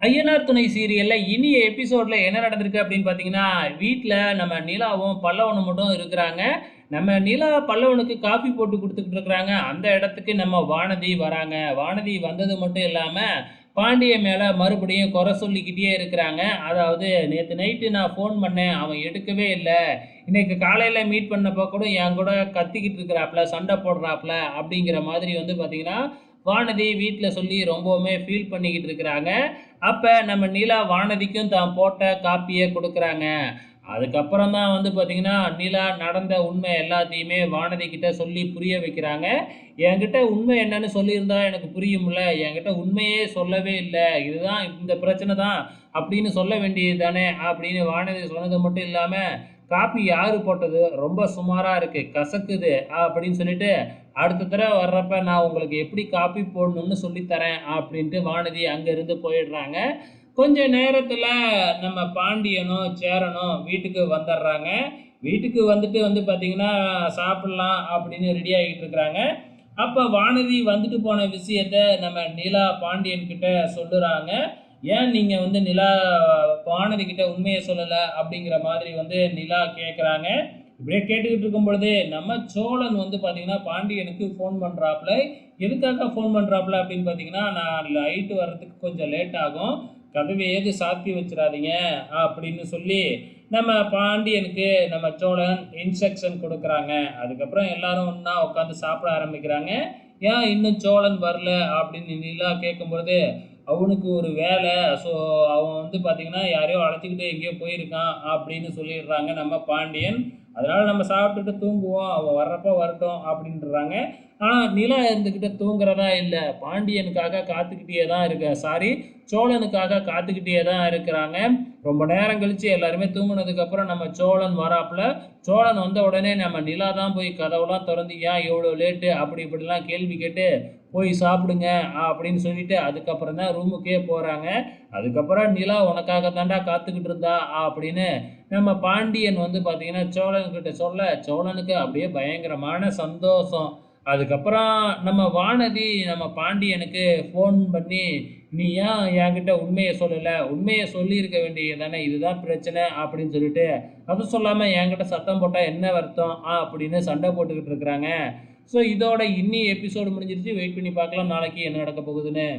ஐயனார் துணை சீரியல்ல இனிய எபிசோட்ல என்ன நடந்திருக்கு அப்படின்னு பார்த்தீங்கன்னா, வீட்ல நம்ம நிலாவும், பல்லவனும் மட்டும் இருக்கிறாங்க. நம்ம நிலா பல்லவனுக்கு காஃபி போட்டு குடுத்துக்கிட்டு இருக்கிறாங்க. அந்த இடத்துக்கு நம்ம வானதி வராங்க. வானதி வந்தது மட்டும் இல்லாம, பாண்டியன் மேல மறுபடியும் குறை சொல்லிக்கிட்டே இருக்கிறாங்க. அதாவது நேத்து நைட்டு நான் ஃபோன் பண்ணேன். அவன் எடுக்கவே இல்ல. இன்னைக்கு காலையில மீட் பண்ணப்போ கூட என் கூட கத்திக்கிட்டு இருக்கிறாப்ல, சண்டை போடுறாப்ல அப்படிங்கிற மாதிரி வந்து பார்த்தீங்கன்னா, வானதி வீட்ல சொல்லி ரொம்பவுமே ஃபீல் பண்ணிக்கிட்டு இருக்கிறாங்க. அப்ப நம்ம நிலா வானதிக்கும் தான் போட்ட காப்பிய குடுக்குறாங்க. அதுக்கப்புறம் தான் வந்து பார்த்தீங்கன்னா, நிலா நடந்த உண்மை எல்லாத்தையுமே வானதி கிட்ட சொல்லி புரிய வைக்கிறாங்க. "என்கிட்ட உண்மை என்னன்னு சொல்லியிருந்தா எனக்கு புரியும்ல. என்கிட்ட உண்மையே சொல்லவே இல்ல. இதுதான் இந்த பிரச்சனை தான் அப்படின்னு சொல்ல வேண்டியது தானே!" அப்படின்னு வானதி சொன்னது மட்டும் இல்லாம, "காப்பி யாரு போட்டது? ரொம்ப சுமாரா இருக்கு. கசக்குது." அப்படின்னு சொல்லிட்டு, "அடுத்த தடவ வர்றப்ப நான் உங்களுக்கு எப்படி காப்பி போடணும்னு சொல்லி தரேன்." அப்படின்ட்டு வானதி அங்கருந்து போயிடுறாங்க. கொஞ்ச நேரத்துல நம்ம பாண்டியனும், சேரனும் வீட்டுக்கு வந்துடுறாங்க. வீட்டுக்கு வந்துட்டு வந்து பார்த்தீங்கன்னா, சாப்பிடலாம் அப்படின்னு ரெடி ஆகிட்டு இருக்கிறாங்க. அப்ப வானதி வந்துட்டு போன விஷயத்த நம்ம நிலா பாண்டியன் கிட்ட சொல்லுறாங்க. "ஏன் நீங்க வந்து நிலா வானதி கிட்ட உண்மைய சொல்லல?" அப்படிங்கிற மாதிரி வந்து நிலா கேட்குறாங்க. இப்படியே கேட்டுக்கிட்டு இருக்கும் பொழுதே, நம்ம சோழன் வந்து பார்த்தீங்கன்னா, பாண்டியனுக்கு ஃபோன் பண்றாப்ல. எதுக்காக ஃபோன் பண்றாப்ல அப்படின்னு பார்த்தீங்கன்னா, "நான் நைட்டு வர்றதுக்கு கொஞ்சம் லேட் ஆகும். கதவையாவது சாத்தி வச்சுறாதீங்க." அப்படின்னு சொல்லி, நம்ம பாண்டியனுக்கு நம்ம சோழன் இன்ஸ்ட்ரக்ஷன் குடுக்குறாங்க. அதுக்கப்புறம் எல்லாரும் ஒண்ணா உட்காந்து சாப்பிட ஆரம்பிக்கிறாங்க. "ஏன் இன்னும் சோழன் வரல?" அப்படின்னு நிலா கேட்கும்பொழுது, "அவனுக்கு ஒரு வேலை. ஸோ அவன் வந்து பார்த்தீங்கன்னா, யாரையோ அழைச்சுக்கிட்டு எங்கேயோ போயிருக்கான்." அப்படின்னு சொல்லிடுறாங்க நம்ம பாண்டியன். அதனால நம்ம சாப்பிட்டுட்டு தூங்குவோம். அவன் வர்றப்ப வரட்டும் அப்படின்றாங்க. ஆனா நிலா இருந்துகிட்டு தூங்குறதா இல்ல. பாண்டியனுக்காக காத்துக்கிட்டே தான் சாரி, சோழனுக்காக காத்துக்கிட்டே தான் இருக்கிறாங்க. ரொம்ப நேரம் கழிச்சு எல்லாருமே தூங்குனதுக்கப்புறம் நம்ம சோழன் வராப்புல. சோழன் வந்த உடனே நம்ம நிலா தான் போய் கதவெல்லாம் தொறந்து, "ஏன் இவ்வளோ லேட்டு?" அப்படி இப்படிலாம் கேள்வி கேட்டு, "போய் சாப்பிடுங்க" அப்படின்னு சொல்லிட்டு அதுக்கப்புறம் தான் ரூமுக்கே போறாங்க. அதுக்கப்புறம் "நிலா உனக்காக தான்டா காத்துக்கிட்டு இருந்தா" அப்படின்னு நம்ம பாண்டியன் வந்து பார்த்தீங்கன்னா, சோழன்கிட்ட சொல்ல, சோழனுக்கு அப்படியே பயங்கரமான சந்தோஷம். அதுக்கப்புறம் நம்ம வானதி நம்ம பாண்டியனுக்கு ஃபோன் பண்ணி, "நீ ஏன் என்கிட்ட உண்மைய சொல்லல? உண்மைய சொல்லியிருக்க வேண்டியது தானே! இதுதான் பிரச்சனை." அப்படின்னு சொல்லிட்டு, அதுவும் சொல்லாம என்கிட்ட சத்தம் போட்டா என்ன அர்த்தம்? அப்படின்னு சண்டை போட்டுக்கிட்டு இருக்கிறாங்க. ஸோ இதோட இன்னி எபிசோடு முடிஞ்சிருச்சு. வெயிட் பண்ணி பார்க்கலாம் நாளைக்கு என்ன நடக்க போகுதுன்னு.